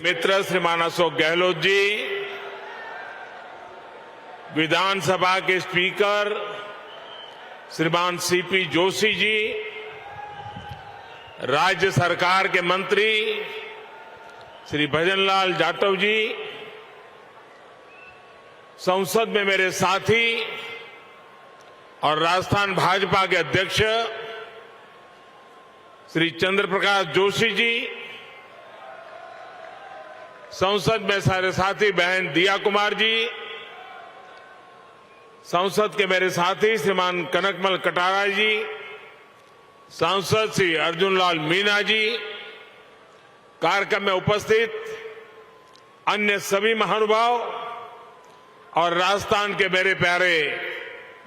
मित्र श्रीमान अशोक गहलोत जी, विधानसभा के स्पीकर श्रीमान सीपी जोशी जी, राज्य सरकार के मंत्री श्री भजनलाल जाटव जी, संसद में मेरे साथी और राजस्थान भाजपा के अध्यक्ष श्री चंद्र प्रकाश जोशी जी, संसद में सारे साथी बहन दिया कुमार जी, संसद के मेरे साथी श्रीमान कनकमल कटारा जी, सांसद श्री अर्जुन लाल मीणा जी, कार्यक्रम में उपस्थित अन्य सभी महानुभाव और राजस्थान के मेरे प्यारे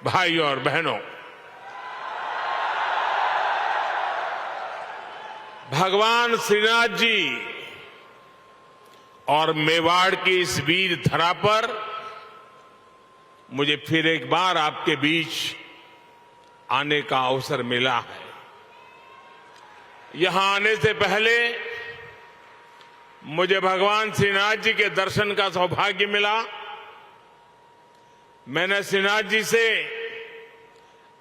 भाई और बहनों, भगवान श्रीनाथ जी और मेवाड़ की इस वीर धरा पर मुझे फिर एक बार आपके बीच आने का अवसर मिला है। यहां आने से पहले मुझे भगवान श्रीनाथ जी के दर्शन का सौभाग्य मिला। मैंने श्रीनाथ जी से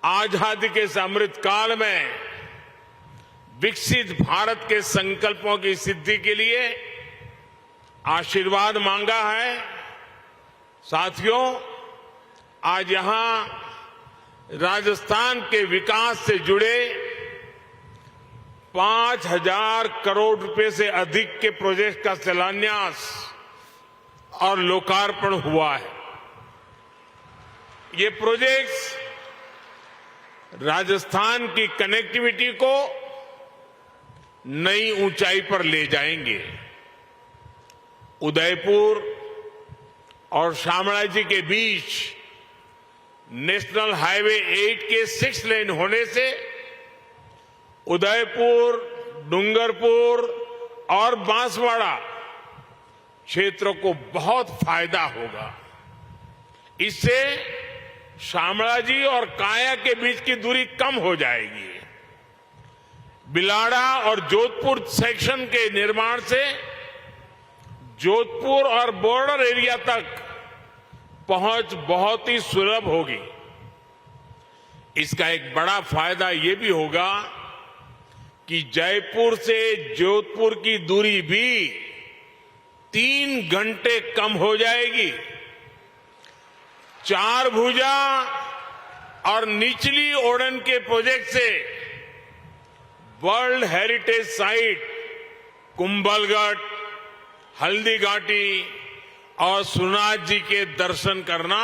आजादी के इस अमृत काल में विकसित भारत के संकल्पों की सिद्धि के लिए आशीर्वाद मांगा है। साथियों, आज यहां राजस्थान के विकास से जुड़े 5,000 करोड़ रुपए से अधिक के प्रोजेक्ट का शिलान्यास और लोकार्पण हुआ है। ये प्रोजेक्ट्स राजस्थान की कनेक्टिविटी को नई ऊंचाई पर ले जाएंगे। उदयपुर और शामळाजी के बीच नेशनल हाईवे 8 के 6 लेन होने से उदयपुर, डूंगरपुर और बांसवाड़ा क्षेत्रों को बहुत फायदा होगा। इससे शामळाजी और काया के बीच की दूरी कम हो जाएगी। बिलाड़ा और जोधपुर सेक्शन के निर्माण से जोधपुर और बॉर्डर एरिया तक पहुंच बहुत ही सुलभ होगी। इसका एक बड़ा फायदा यह भी होगा कि जयपुर से जोधपुर की दूरी भी 3 घंटे कम हो जाएगी। चार भुजा और निचली ओडन के प्रोजेक्ट से world heritage site Kumbhalgarh, Haldighati और सुनाथ जी के दर्शन करना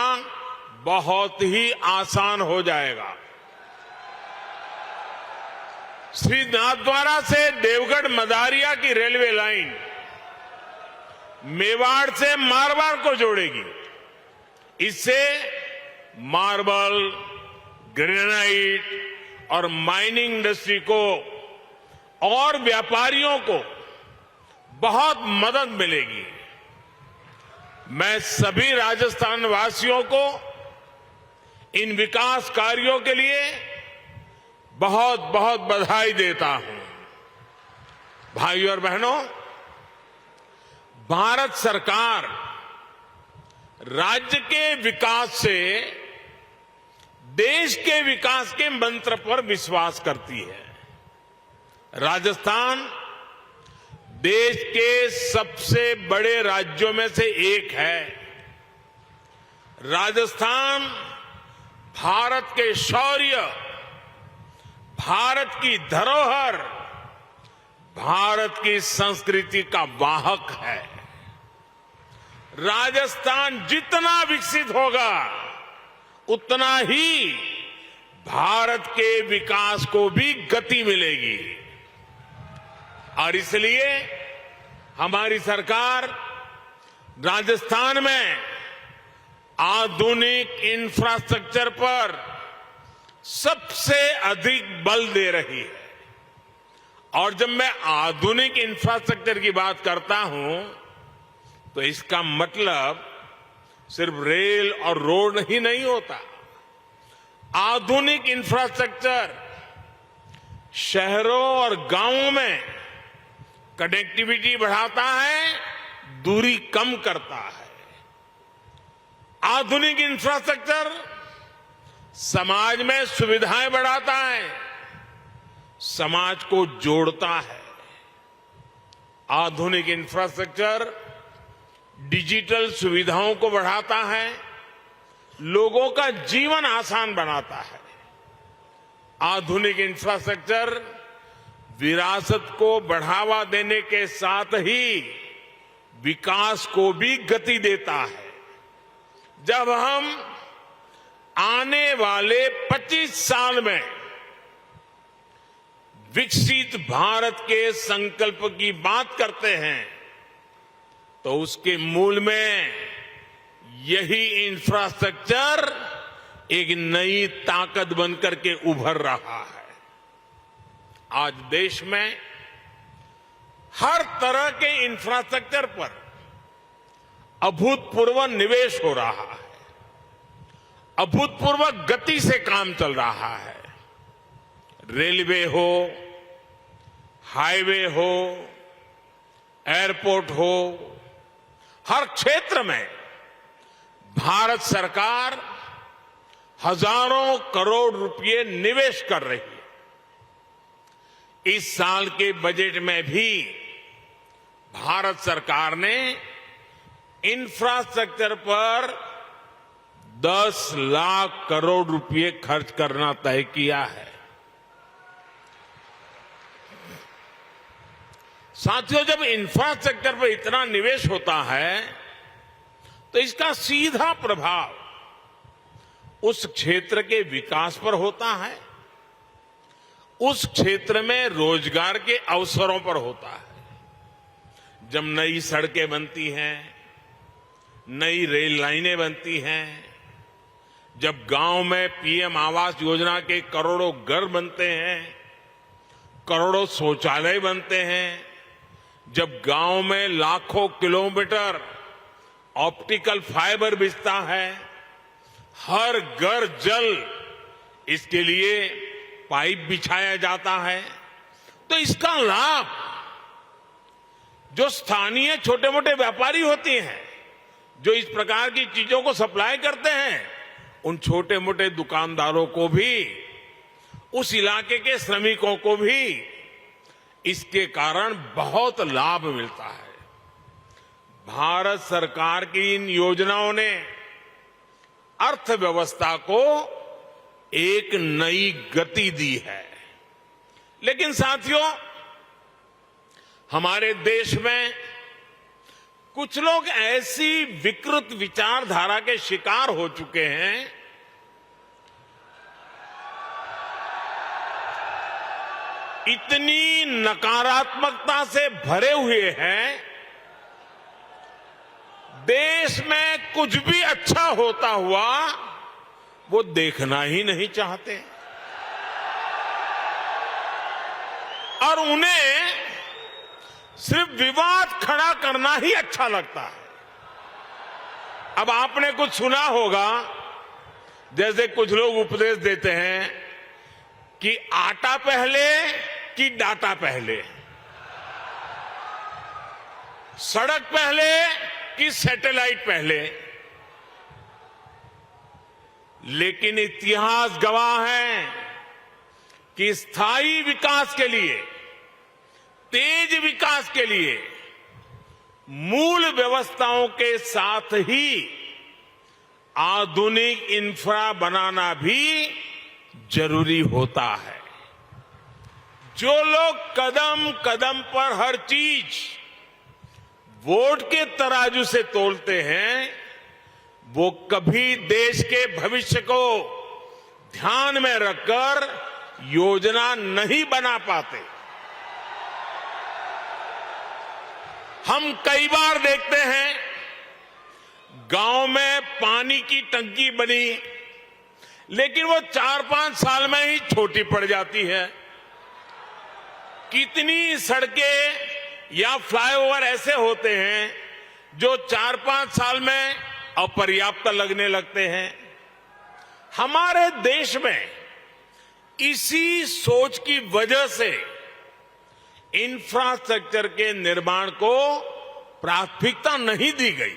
बहुत ही आसान हो जाएगा। श्री नाथद्वारा से देवगढ़ मदारिया की रेलवे लाइन मेवाड़ से मारवाड़ को जोड़ेगी। इससे मार्बल, ग्रेनाइट और माइनिंग इंडस्ट्री को और व्यापारियों को बहुत मदद मिलेगी। मैं सभी राजस्थान वासियों को इन विकास कार्यों के लिए बहुत बहुत बधाई देता हूं। भाइयों और बहनों, भारत सरकार राज्य के विकास से देश के विकास के मंत्र पर विश्वास करती है। राजस्थान देश के सबसे बड़े राज्यों में से एक है। राजस्थान भारत के शौर्य, भारत की धरोहर, भारत की संस्कृति का वाहक है। राजस्थान जितना विकसित होगा उतना ही भारत के विकास को भी गति मिलेगी। और इसलिए हमारी सरकार राजस्थान में आधुनिक इंफ्रास्ट्रक्चर पर सबसे अधिक बल दे रही है। और जब मैं आधुनिक इंफ्रास्ट्रक्चर की बात करता हूं तो इसका मतलब सिर्फ रेल और रोड ही नहीं होता। आधुनिक इंफ्रास्ट्रक्चर शहरों और गांवों में कनेक्टिविटी बढ़ाता है दूरी कम करता है। आधुनिक इंफ्रास्ट्रक्चर समाज में सुविधाएं बढ़ाता है, समाज को जोड़ता है। आधुनिक इंफ्रास्ट्रक्चर डिजिटल सुविधाओं को बढ़ाता है, लोगों का जीवन आसान बनाता है। आधुनिक इंफ्रास्ट्रक्चर विरासत को बढ़ावा देने के साथ ही विकास को भी गति देता है। जब हम आने वाले 25 साल में विकसित भारत के संकल्प की बात करते हैं तो उसके मूल में यही इंफ्रास्ट्रक्चर एक नई ताकत बनकर के उभर रहा है। आज देश में हर तरह के इंफ्रास्ट्रक्चर पर अभूतपूर्व निवेश हो रहा है, अभूतपूर्व गति से काम चल रहा है। रेलवे हो, हाईवे हो, एयरपोर्ट हो, हर क्षेत्र में भारत सरकार हजारों करोड़ रुपए निवेश कर रही है। इस साल के बजट में भी भारत सरकार ने इंफ्रास्ट्रक्चर पर 10 लाख करोड़ रुपए खर्च करना तय किया है। साथियों, जब इंफ्रास्ट्रक्चर पर इतना निवेश होता है तो इसका सीधा प्रभाव उस क्षेत्र के विकास पर होता है, उस क्षेत्र में रोजगार के अवसरों पर होता है। जब नई सड़कें बनती हैं, नई रेल लाइनें बनती हैं, जब गांव में पीएम आवास योजना के करोड़ों घर बनते हैं, करोड़ों शौचालय बनते हैं, जब गांव में लाखों किलोमीटर ऑप्टिकल फाइबर बिछता है, हर घर जल इसके लिए पाइप बिछाया जाता है, तो इसका लाभ जो स्थानीय छोटे मोटे व्यापारी होते हैं, जो इस प्रकार की चीजों को सप्लाई करते हैं, उन छोटे मोटे दुकानदारों को भी, उस इलाके के श्रमिकों को भी इसके कारण बहुत लाभ मिलता है। भारत सरकार की इन योजनाओं ने अर्थव्यवस्था को एक नई गति दी है। लेकिन साथियों, हमारे देश में कुछ लोग ऐसी विकृत विचारधारा के शिकार हो चुके हैं इतनी नकारात्मकता से भरे हुए हैं, देश में कुछ भी अच्छा होता हुआ वो देखना ही नहीं चाहते और उन्हें सिर्फ विवाद खड़ा करना ही अच्छा लगता है। अब आपने कुछ सुना होगा, जैसे कुछ लोग उपदेश देते हैं कि आटा पहले कि डाटा पहले, सड़क पहले कि सैटेलाइट पहले। लेकिन इतिहास गवाह है कि स्थायी विकास के लिए, तेज विकास के लिए मूल व्यवस्थाओं के साथ ही आधुनिक इंफ्रा बनाना भी जरूरी होता है। जो लोग कदम कदम पर हर चीज वोट के तराजू से तोलते हैं, वो कभी देश के भविष्य को ध्यान में रखकर योजना नहीं बना पाते। हम कई बार देखते हैं गांव में पानी की टंकी बनी, लेकिन वो 4-5 साल में ही छोटी पड़ जाती है। कितनी सड़कें या फ्लाईओवर ऐसे होते हैं जो 4-5 साल में अपर्याप्त लगने लगते हैं। हमारे देश में इसी सोच की वजह से इंफ्रास्ट्रक्चर के निर्माण को प्राथमिकता नहीं दी गई,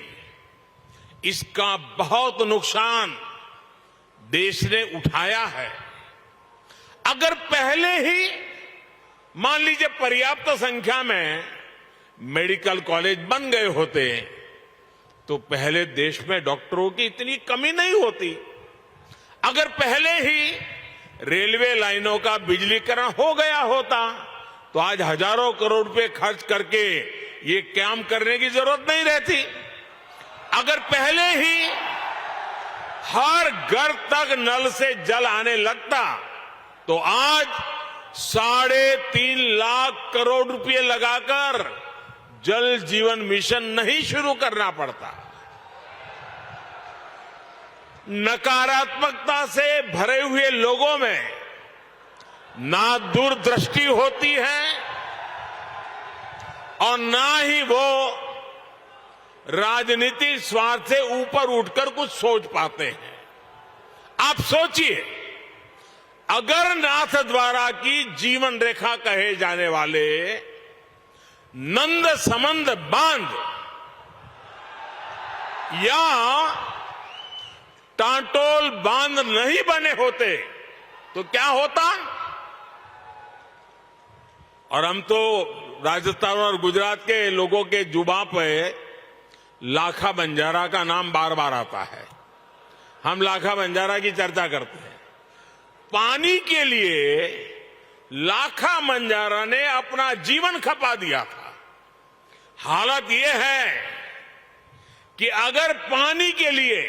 इसका बहुत नुकसान देश ने उठाया है। अगर पहले ही मान लीजिए पर्याप्त संख्या में मेडिकल कॉलेज बन गए होते तो पहले देश में डॉक्टरों की इतनी कमी नहीं होती। अगर पहले ही रेलवे लाइनों का बिजलीकरण हो गया होता तो आज हजारों करोड़ रुपए खर्च करके ये काम करने की जरूरत नहीं रहती। अगर पहले ही हर घर तक नल से जल आने लगता तो आज 3.5 लाख करोड़ रुपए लगाकर जल जीवन मिशन नहीं शुरू करना पड़ता। नकारात्मकता से भरे हुए लोगों में ना दूरदृष्टि होती है और ना ही वो राजनीतिक स्वार्थ से ऊपर उठकर कुछ सोच पाते हैं। आप सोचिए, अगर नाथ द्वारा की जीवन रेखा कहे जाने वाले नंद समंद बांध या टांटोल बांध नहीं बने होते तो क्या होता। और हम तो राजस्थान और गुजरात के लोगों के जुबान पे लाखा बंजारा का नाम बार बार आता है। हम लाखा बंजारा की चर्चा करते हैं। पानी के लिए लाखा बंजारा ने अपना जीवन खपा दिया था। हालत यह है कि अगर पानी के लिए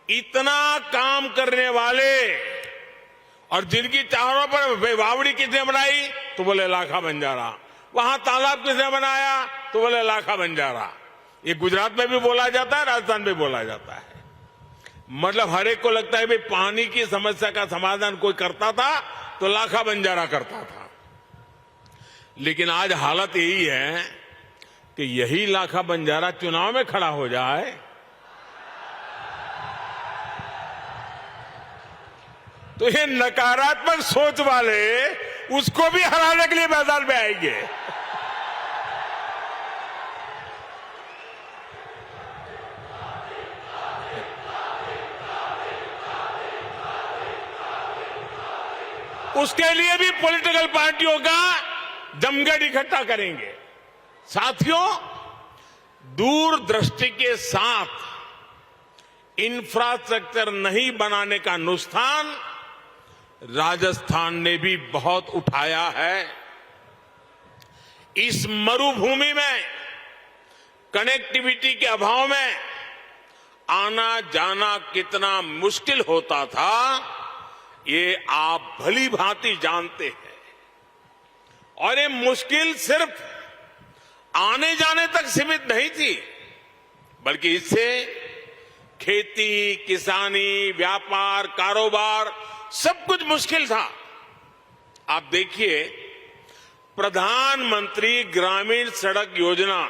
इतना काम करने वाले और जिनकी चारों पर वावड़ी किसने बनाई तो बोले लाखा बंजारा, वहां तालाब किसने बनाया तो बोले लाखा बंजारा। ये गुजरात में भी बोला जाता है, राजस्थान में बोला जाता है। मतलब हर एक को लगता है भाई पानी की समस्या का समाधान कोई करता था तो लाखा बंजारा करता था। लेकिन आज हालत यही है कि यही लाखा बंजारा चुनाव में खड़ा हो जाए तो ये नकारात्मक सोच वाले उसको भी हराने के लिए मैदान में आएंगे। उसके लिए भी पॉलिटिकल पार्टियों का जमघट इकट्ठा करेंगे। साथियों, दूरदृष्टि के साथ इंफ्रास्ट्रक्चर नहीं बनाने का नुकसान राजस्थान ने भी बहुत उठाया है। इस मरुभूमि में कनेक्टिविटी के अभाव में आना जाना कितना मुश्किल होता था ये आप भली भांति जानते हैं। और ये मुश्किल सिर्फ आने जाने तक सीमित नहीं थी, बल्कि इससे खेती, किसानी, व्यापार, कारोबार सब कुछ मुश्किल था। आप देखिए, प्रधानमंत्री ग्रामीण सड़क योजना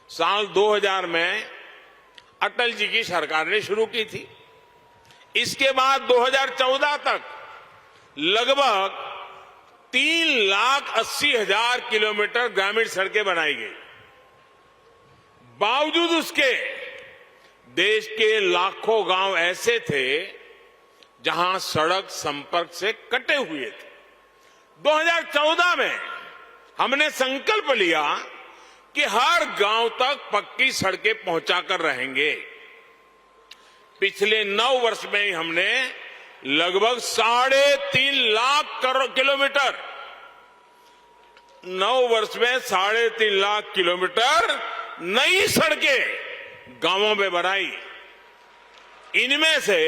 साल 2000 में अटल जी की सरकार ने शुरू की थी। इसके बाद 2014 तक लगभग 3,80,000 किलोमीटर ग्रामीण सड़कें बनाई गई। बावजूद उसके देश के लाखों गांव ऐसे थे जहां सड़क संपर्क से कटे हुए थे। 2014 में हमने संकल्प लिया कि हर गांव तक पक्की सड़कें पहुंचाकर रहेंगे। पिछले 9 वर्ष में ही हमने लगभग 3.5 लाख किलोमीटर 9 वर्ष में 3.5 लाख किलोमीटर नई सड़कें गांवों में बनाई। इनमें से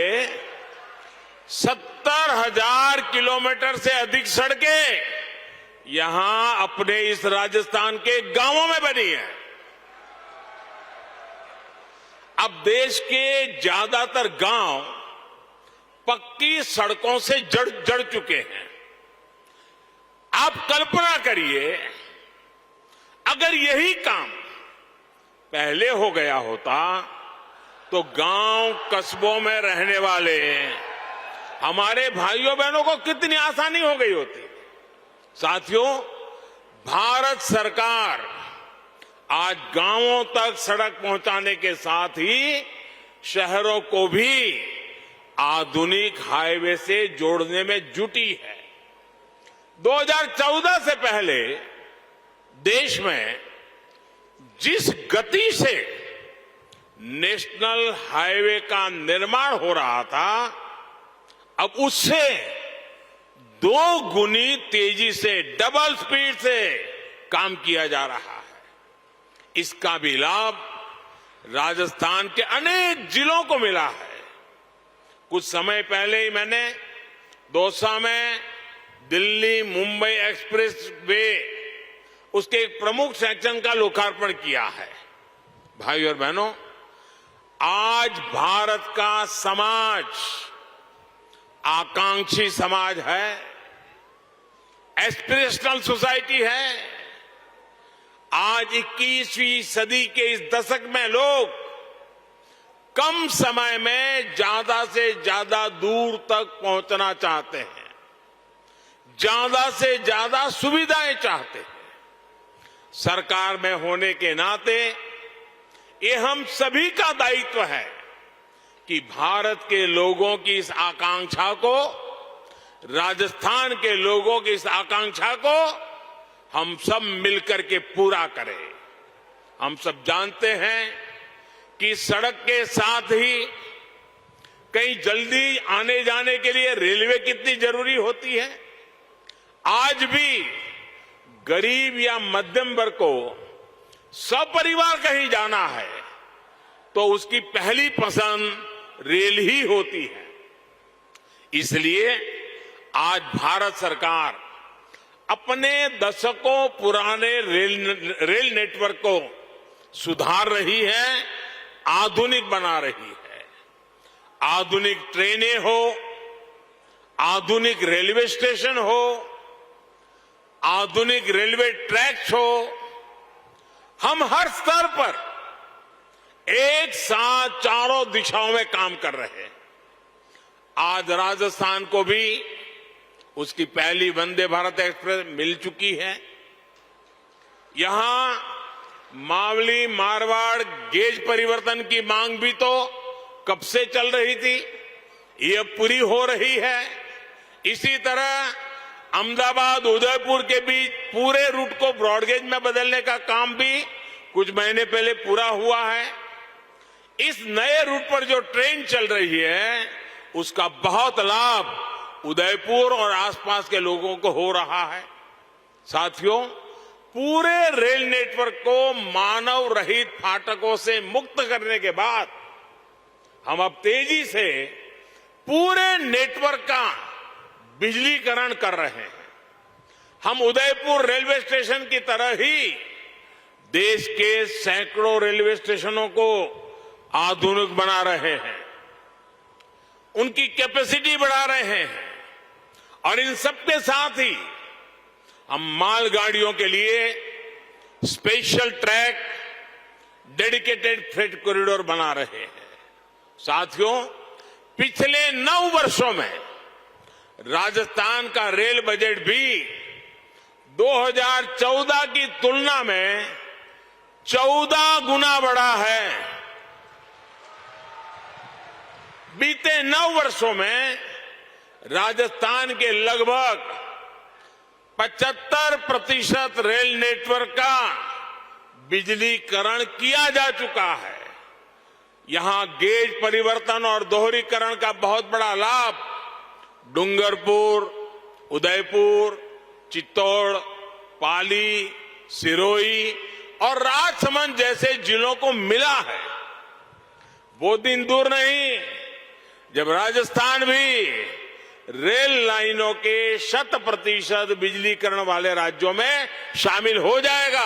70,000 किलोमीटर से अधिक सड़कें यहां अपने इस राजस्थान के गांवों में बनी है। अब देश के ज्यादातर गांव पक्की सड़कों से जड़ चुके हैं। आप कल्पना करिए, अगर यही काम पहले हो गया होता तो गांव कस्बों में रहने वाले हमारे भाइयों बहनों को कितनी आसानी हो गई होती। साथियों, भारत सरकार आज गांवों तक सड़क पहुंचाने के साथ ही शहरों को भी आधुनिक हाईवे से जोड़ने में जुटी है। 2014 से पहले देश में जिस गति से नेशनल हाईवे का निर्माण हो रहा था, अब उससे 2 गुनी तेजी से, डबल स्पीड से काम किया जा रहा है। इसका भी लाभ राजस्थान के अनेक जिलों को मिला है। कुछ समय पहले ही मैंने दौसा में दिल्ली मुंबई एक्सप्रेस वे, उसके एक प्रमुख सेक्शन का लोकार्पण किया है। भाइयों और बहनों, आज भारत का समाज आकांक्षी समाज है, एस्पिरेशनल सोसाइटी है। आज 21वीं सदी के इस दशक में लोग कम समय में ज्यादा से ज्यादा दूर तक पहुंचना चाहते हैं, ज्यादा से ज्यादा सुविधाएं चाहते हैं। सरकार में होने के नाते ये हम सभी का दायित्व है कि भारत के लोगों की इस आकांक्षा को, राजस्थान के लोगों की इस आकांक्षा को हम सब मिलकर के पूरा करें। हम सब जानते हैं कि सड़क के साथ ही कहीं जल्दी आने जाने के लिए रेलवे कितनी जरूरी होती है। आज भी गरीब या मध्यम वर्ग को सपरिवार कहीं जाना है तो उसकी पहली पसंद रेल ही होती है। इसलिए आज भारत सरकार अपने दशकों पुराने रेल नेटवर्क को सुधार रही है, आधुनिक बना रही है। आधुनिक ट्रेनें हो, आधुनिक रेलवे स्टेशन हो, आधुनिक रेलवे ट्रैक्स हो, हम हर स्तर पर एक साथ चारों दिशाओं में काम कर रहे हैं। आज राजस्थान को भी उसकी पहली वंदे भारत एक्सप्रेस मिल चुकी है। यहां मावली मारवाड़ गेज परिवर्तन की मांग भी तो कब से चल रही थी, ये पूरी हो रही है। इसी तरह अहमदाबाद उदयपुर के बीच पूरे रूट को ब्रॉडगेज में बदलने का काम भी कुछ महीने पहले पूरा हुआ है। इस नए रूट पर जो ट्रेन चल रही है उसका बहुत लाभ उदयपुर और आसपास के लोगों को हो रहा है। साथियों, पूरे रेल नेटवर्क को मानव रहित फाटकों से मुक्त करने के बाद हम अब तेजी से पूरे नेटवर्क का बिजलीकरण कर रहे हैं। हम उदयपुर रेलवे स्टेशन की तरह ही देश के सैकड़ों रेलवे स्टेशनों को आधुनिक बना रहे हैं, उनकी कैपेसिटी बढ़ा रहे हैं और इन सबके साथ ही हम मालगाड़ियों के लिए special track, dedicated freight corridor बना रहे हैं। साथियों, पिछले 9 वर्षों में राजस्थान का रेल बजट भी 2014 की तुलना में 14 गुना बढ़ा है। बीते 9 वर्षों में राजस्थान के लगभग 75% रेल नेटवर्क का बिजलीकरण किया जा चुका है। यहां गेज परिवर्तन और दोहरीकरण का बहुत बड़ा लाभ डूंगरपुर, उदयपुर, चित्तौड़, पाली, सिरोही और राजसमंद जैसे जिलों को मिला है। वो दिन दूर नहीं जब राजस्थान भी रेल लाइनों के 100% बिजलीकरण वाले राज्यों में शामिल हो जाएगा।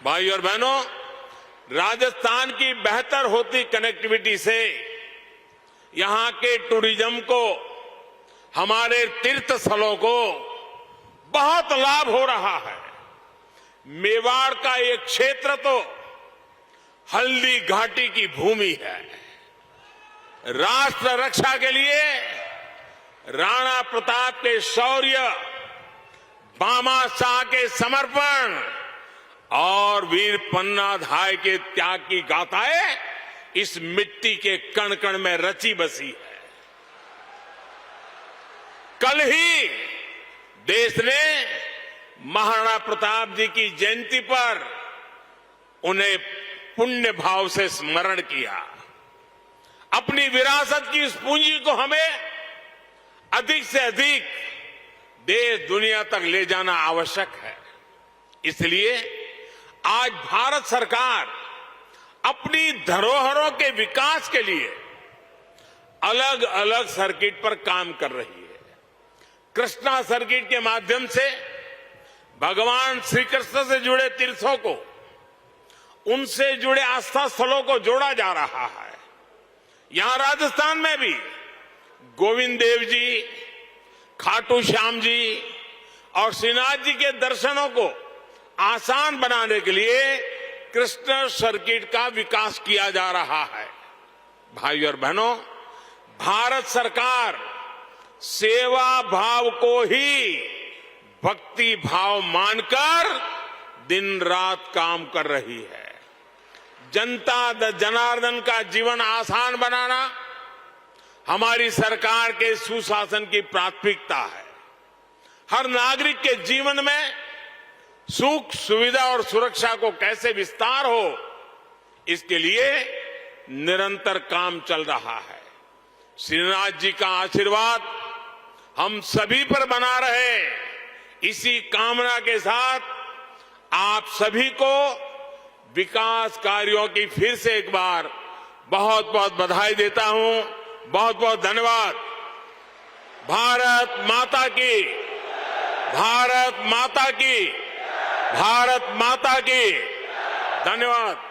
भाई और बहनों, राजस्थान की बेहतर होती कनेक्टिविटी से यहां के टूरिज्म को, हमारे तीर्थ स्थलों को बहुत लाभ हो रहा है। मेवाड़ का एक क्षेत्र तो हल्दी घाटी की भूमि है। राष्ट्र रक्षा के लिए राणा प्रताप के शौर्य, बामा शाह के समर्पण और वीर पन्नाधाय के त्याग की गाथाएं इस मिट्टी के कण कण में रची बसी है। कल ही देश ने महाराणा प्रताप जी की जयंती पर उन्हें पुण्य भाव से स्मरण किया। अपनी विरासत की इस पूंजी को हमें अधिक से अधिक देश दुनिया तक ले जाना आवश्यक है। इसलिए आज भारत सरकार अपनी धरोहरों के विकास के लिए अलग अलग सर्किट पर काम कर रही है। कृष्णा सर्किट के माध्यम से भगवान श्री कृष्ण से जुड़े तीर्थों को, उनसे जुड़े आस्था स्थलों को जोड़ा जा रहा है। यहां राजस्थान में भी गोविंद देव जी, खाटू श्याम जी और श्रीनाथ जी के दर्शनों को आसान बनाने के लिए कृष्ण सर्किट का विकास किया जा रहा है। भाइयों और बहनों, भारत सरकार सेवा भाव को ही भक्ति भाव मानकर दिन रात काम कर रही है। जनता जनार्दन का जीवन आसान बनाना हमारी सरकार के सुशासन की प्राथमिकता है। हर नागरिक के जीवन में सुख, सुविधा और सुरक्षा को कैसे विस्तार हो, इसके लिए निरंतर काम चल रहा है। श्रीनाथ जी का आशीर्वाद हम सभी पर बना रहे, इसी कामना के साथ आप सभी को विकास कार्यों की फिर से एक बार बहुत बहुत बधाई देता हूं। बहुत बहुत धन्यवाद। भारत माता की, भारत माता की, भारत माता की। धन्यवाद।